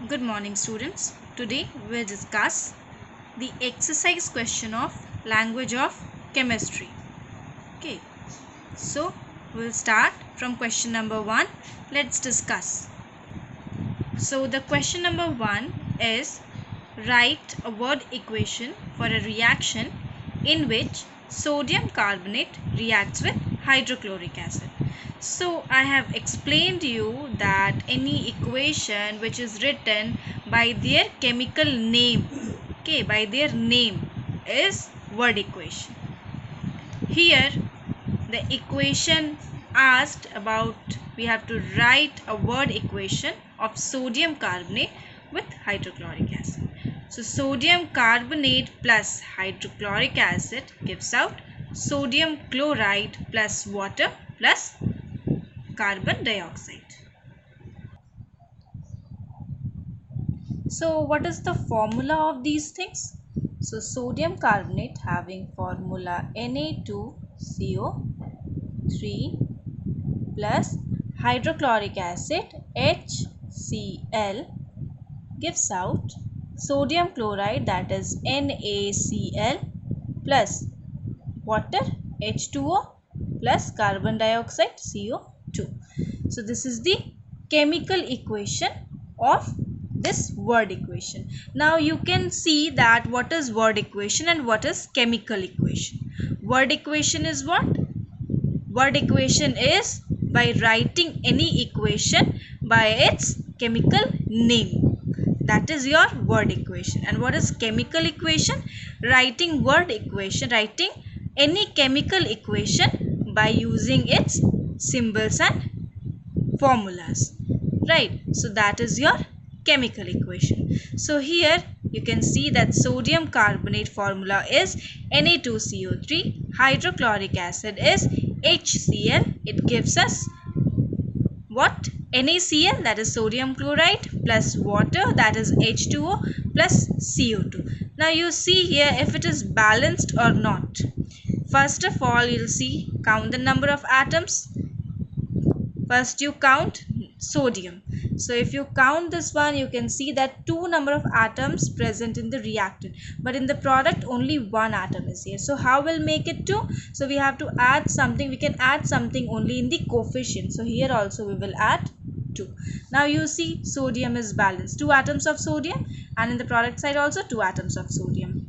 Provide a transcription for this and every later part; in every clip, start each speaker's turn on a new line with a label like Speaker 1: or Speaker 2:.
Speaker 1: Good morning, students. Today we'll discuss the exercise question of language of chemistry. Okay, so we'll start from question number 1. Let's discuss. So the question number 1 is write a word equation for a reaction in which sodium carbonate reacts with hydrochloric acid. So I have explained you that any equation which is written by their chemical name, okay, by their name is word equation. Here the equation asked about, we have to write a word equation of sodium carbonate with hydrochloric acid. So sodium carbonate plus hydrochloric acid gives out sodium chloride plus water plus carbon dioxide. So what is the formula of these things? So sodium carbonate having formula Na2CO3 plus hydrochloric acid HCl gives out sodium chloride, that is NaCl, plus water H2O plus carbon dioxide CO2. So this is the chemical equation of this word equation. Now you can see that what is word equation and what is chemical equation. Word equation is what? Word equation is by writing any equation by its chemical name. That is your word equation. And what is chemical equation? Writing word equation, writing any chemical equation by using its symbols and formulas. Right? So that is your chemical equation. So here you can see that sodium carbonate formula is Na2CO3, hydrochloric acid is HCl. It gives us what? NaCl, that is sodium chloride, plus water, that is H2O plus CO2. Now you see here if it is balanced or not. First of all, you'll see, count the number of atoms. First you count sodium. So if you count this one, you can see that 2 number of atoms present in the reactant, but in the product only 1 atom is here. So how will make it 2? So we have to add something. We can add something only in the coefficient. So here also we will add 2. Now you see sodium is balanced, 2 atoms of sodium, and in the product side also 2 atoms of sodium.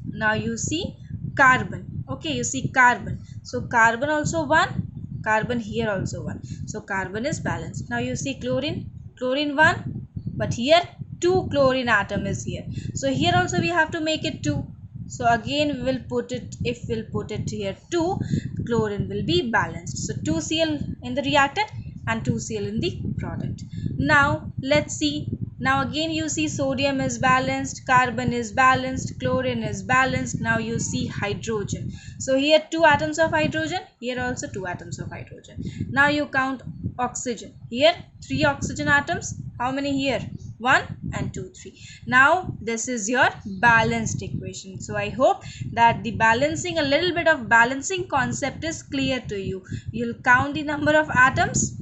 Speaker 1: Now you see carbon. Okay, you see carbon. So carbon also 1. Carbon here also 1. So carbon is balanced. Now you see chlorine. Chlorine 1. But here 2 chlorine atom is here. So here also we have to make it 2. So again we will put it, if we'll put it here 2, chlorine will be balanced. So 2Cl in the reactant and 2Cl in the product. Now let's see. Now again you see sodium is balanced, carbon is balanced, chlorine is balanced. Now you see hydrogen. So here 2 atoms of hydrogen, here also 2 atoms of hydrogen. Now you count oxygen. Here 3 oxygen atoms. How many here? 1 and 2, 3. Now this is your balanced equation. So I hope that the balancing, a little bit of balancing concept is clear to you. You'll count the number of atoms.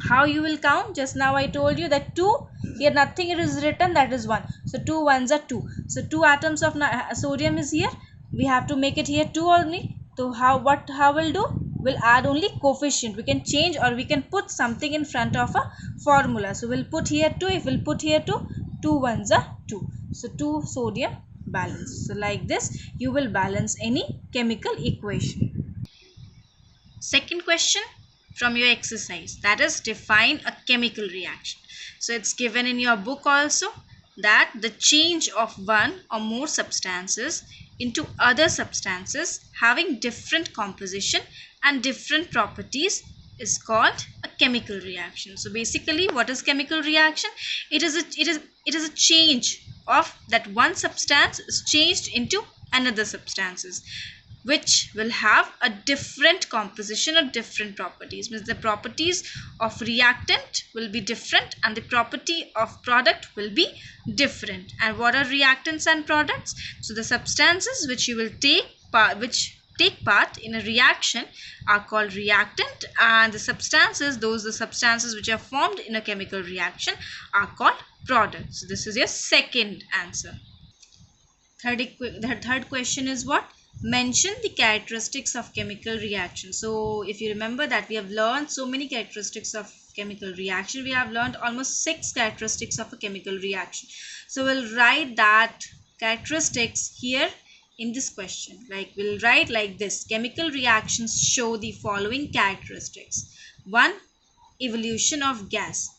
Speaker 1: How you will count? Just now I told you that 2, here nothing is written, that is 1. So 2 ones are 2. So 2 atoms of sodium is here. We have to make it here 2 only. So how we'll do? We'll add only coefficient. We can change or we can put something in front of a formula. So we'll put here 2. If we'll put here 2, 2 ones are 2. So 2 sodium balance. So like this you will balance any chemical equation. Second question from your exercise, that is define a chemical reaction. So it's given in your book also that the change of one or more substances into other substances having different composition and different properties is called a chemical reaction. So basically what is chemical reaction? It is a change of that one substance is changed into another substances, which will have a different composition or different properties. Means the properties of reactant will be different and the property of product will be different. And what are reactants and products? So the substances which you will take, which take part in a reaction are called reactant, and the substances which are formed in a chemical reaction are called products. So this is your second answer. The third question is what? Mention the characteristics of chemical reaction. So if you remember that we have learned so many characteristics of chemical reaction, we have learned almost 6 characteristics of a chemical reaction. So we'll write that characteristics here in this question. Like we'll write like this: chemical reactions show the following characteristics. 1. Evolution of gas.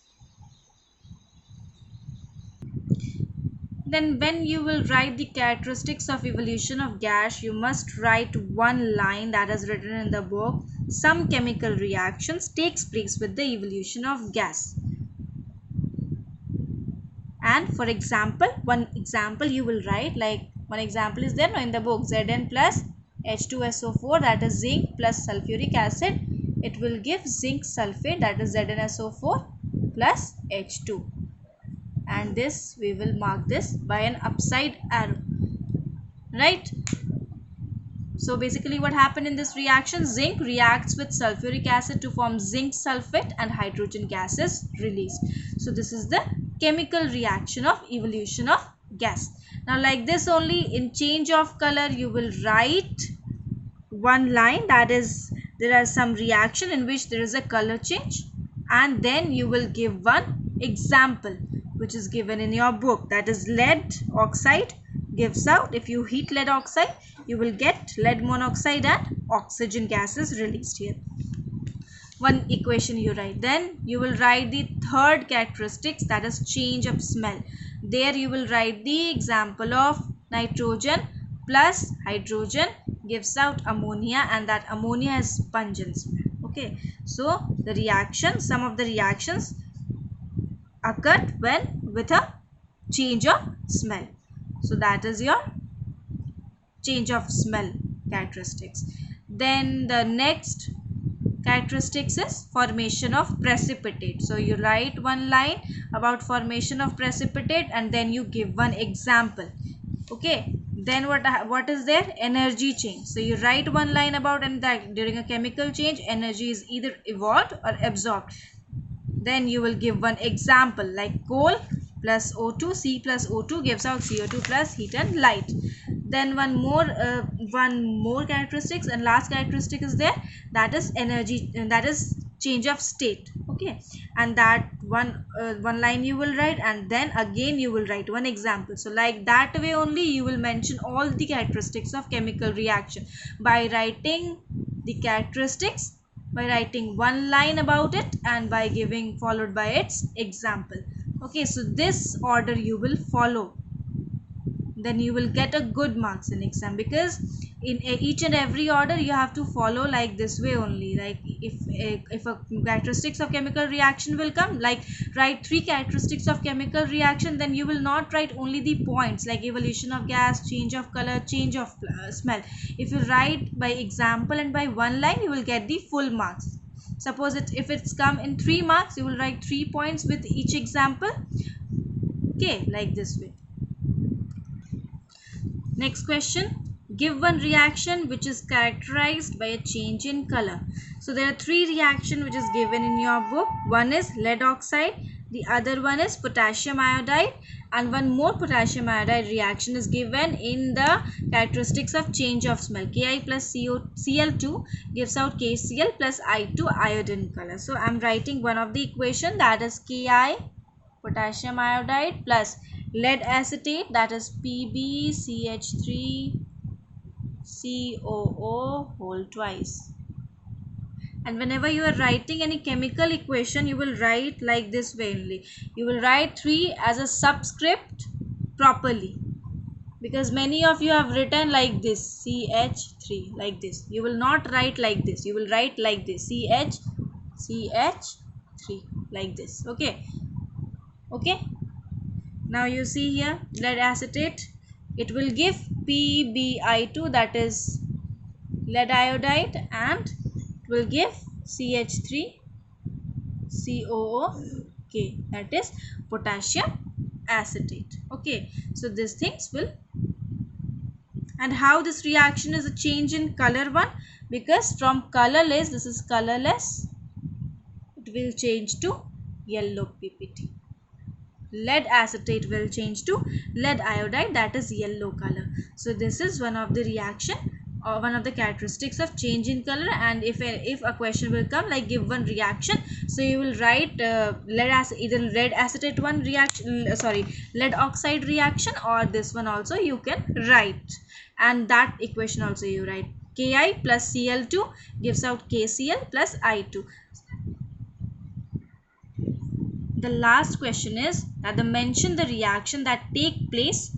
Speaker 1: Then when you will write the characteristics of evolution of gas, you must write one line that is written in the book. Some chemical reactions takes place with the evolution of gas. And for example, one example you will write, like one example is there in the book: Zn plus H2SO4, that is zinc, plus sulfuric acid. It will give zinc sulfate, that is ZnSO4 plus H2. And this we will mark this by an upside arrow, right? So basically what happened in this reaction? Zinc reacts with sulfuric acid to form zinc sulfate and hydrogen gas is released. So this is the chemical reaction of evolution of gas. Now like this only, in change of color you will write one line, that is there are some reaction in which there is a color change, and then you will give one example which is given in your book, that is lead oxide gives out, if you heat lead oxide you will get lead monoxide and oxygen gas is released here. One equation you write. Then you will write the third characteristics, that is change of smell. There you will write the example of nitrogen plus hydrogen gives out ammonia, and that ammonia has pungent smell. Okay, so the reaction, some of the reactions occurred when with a change of smell. So that is your change of smell characteristics. Then the next characteristics is formation of precipitate. So you write one line about formation of precipitate and then you give one example. Okay, then what is there? Energy change. So you write one line about, and that during a chemical change energy is either evolved or absorbed. Then you will give one example, like coal plus O2, C plus O2 gives out CO2 plus heat and light. Then one more characteristics, and last characteristic is there, that is energy, that is change of state. Okay, and that one line you will write, and then again you will write one example. So like that way only you will mention all the characteristics of chemical reaction by writing the characteristics, by writing one line about it, and by giving followed by its example. Okay, so this order you will follow, then you will get a good marks in exam, because in each and every order you have to follow like this way only. Like if a characteristics of chemical reaction will come, like write 3 characteristics of chemical reaction, then you will not write only the points like evolution of gas, change of color, change of smell. If you write by example and by one line, you will get the full marks. Suppose if it's come in 3 marks, you will write 3 points with each example. Okay, like this way. Next question, give one reaction which is characterized by a change in color. So there are 3 reactions which is given in your book. One is lead oxide, the other one is potassium iodide, and one more potassium iodide reaction is given in the characteristics of change of smell. Ki plus Cl2 gives out KCl plus I2 iodine color. So I am writing one of the equation, that is Ki potassium iodide plus lead acetate, that is PbCH3COO whole twice. And whenever you are writing any chemical equation, you will write like this way only. You will write 3 as a subscript properly, because many of you have written like this, CH3, like this. You will not write like this, you will write like this, CH3, like this. Okay, okay. Now you see here lead acetate, it will give PbI2, that is lead iodide, and it will give CH3COO, that is potassium acetate. Okay, so these things will And how this reaction is a change in color one? Because from colorless, this is colorless, it will change to yellow PPT. Lead acetate will change to lead iodide, that is yellow color. So this is one of the reaction or one of the characteristics of change in color. And if a question will come like give one reaction, so you will write either lead acetate one reaction, lead oxide reaction, or this one also you can write, and that equation also you write. Ki plus Cl2 gives out KCl plus I2. The last question is that they mention the reaction that take place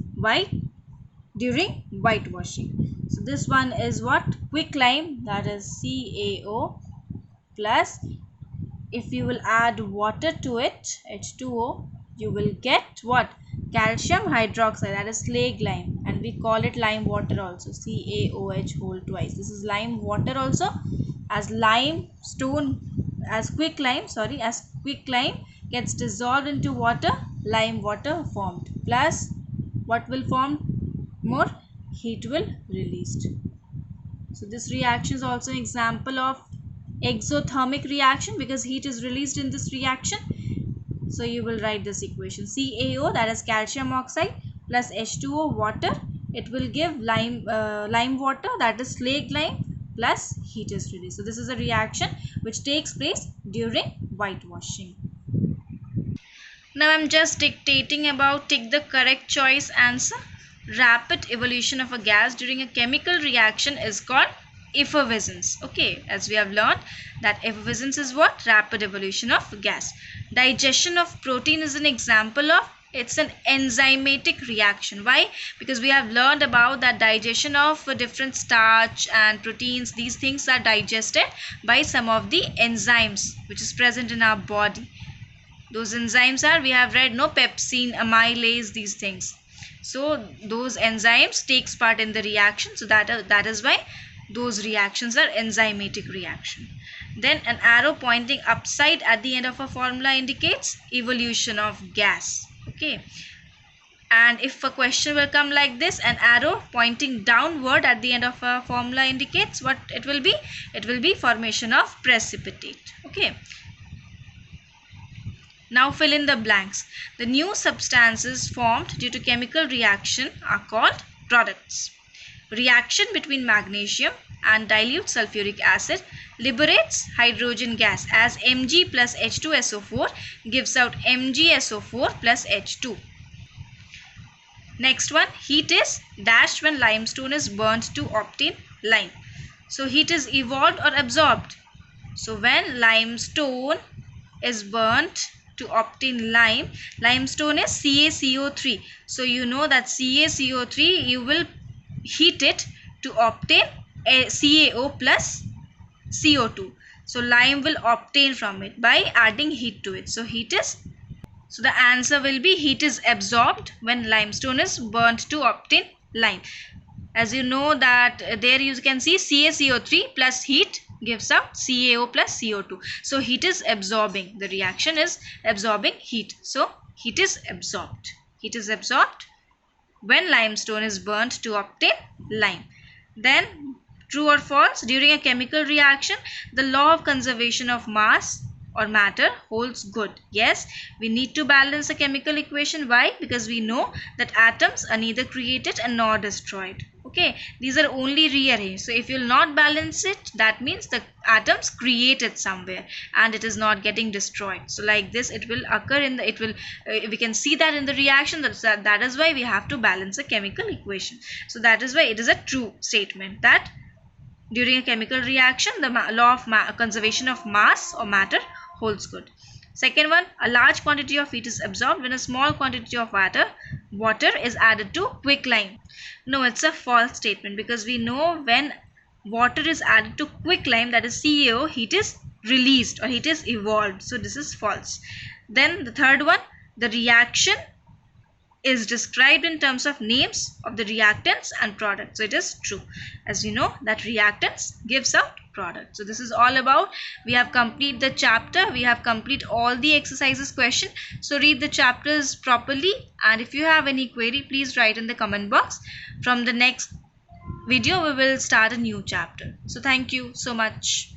Speaker 1: during whitewashing. So this one is what? Quicklime, that is CaO plus, if you will add water to it, H2O, you will get what? Calcium hydroxide, that is slag lime, and we call it lime water also, CaOH whole twice. This is lime water also, as limestone, as quicklime gets dissolved into water, lime water formed, plus what will form more? Heat will released. So this reaction is also an example of exothermic reaction because heat is released in this reaction. So you will write this equation, CaO, that is calcium oxide, plus H2O water, it will give lime water, that is slag lime, plus heat is released. So this is a reaction which takes place during whitewashing. Now I'm just dictating about tick the correct choice answer. Rapid evolution of a gas during a chemical reaction is called effervescence. Okay, as we have learned that effervescence is what? Rapid evolution of gas. Digestion of protein is an example of, it's an enzymatic reaction. Why? Because we have learned about that digestion of different starch and proteins. These things are digested by some of the enzymes which is present in our body. Those enzymes are, we have read, no, pepsin, amylase, these things. So those enzymes takes part in the reaction. So that is why those reactions are enzymatic reaction. Then an arrow pointing upside at the end of a formula indicates evolution of gas. Okay. And if a question will come like this, an arrow pointing downward at the end of a formula indicates what it will be? It will be formation of precipitate. Okay. Now fill in the blanks. The new substances formed due to chemical reaction are called products. Reaction between magnesium and dilute sulfuric acid liberates hydrogen gas as Mg plus H2SO4 gives out MgSO4 plus H2. Next one, heat is dashed when limestone is burnt to obtain lime. So heat is evolved or absorbed. So when limestone is burnt to obtain limestone is CaCO3. So you know that CaCO3, you will heat it to obtain a CaO plus CO2. So lime will obtain from it by adding heat to it. So the answer will be heat is absorbed when limestone is burnt to obtain lime. As you know that there you can see CaCO3 plus heat gives out CaO plus CO2. So heat is absorbing. The reaction is absorbing heat. So heat is absorbed. Heat is absorbed when limestone is burnt to obtain lime. Then true or false, during a chemical reaction, the law of conservation of mass or matter holds good. Yes, we need to balance a chemical equation. Why? Because we know that atoms are neither created and nor destroyed. Okay, these are only rearranged. So if you will not balance it, that means the atoms created somewhere and it is not getting destroyed. So like this, it will occur in the, we can see that in the reaction. That is why we have to balance a chemical equation. So that is why it is a true statement that during a chemical reaction, the law of conservation of mass or matter holds good. Second one, a large quantity of heat is absorbed when a small quantity of water is added to quicklime. No, it's a false statement because we know when water is added to quicklime, that is CaO, heat is released or heat is evolved. So this is false. Then the third one, the reaction is described in terms of names of the reactants and products. So it is true. As you know that reactants gives out product. So this is all about, we have completed the chapter, we have completed all the exercises question. So read the chapters properly, and if you have any query, please write in the comment box. From the next video we will start a new chapter. So thank you so much.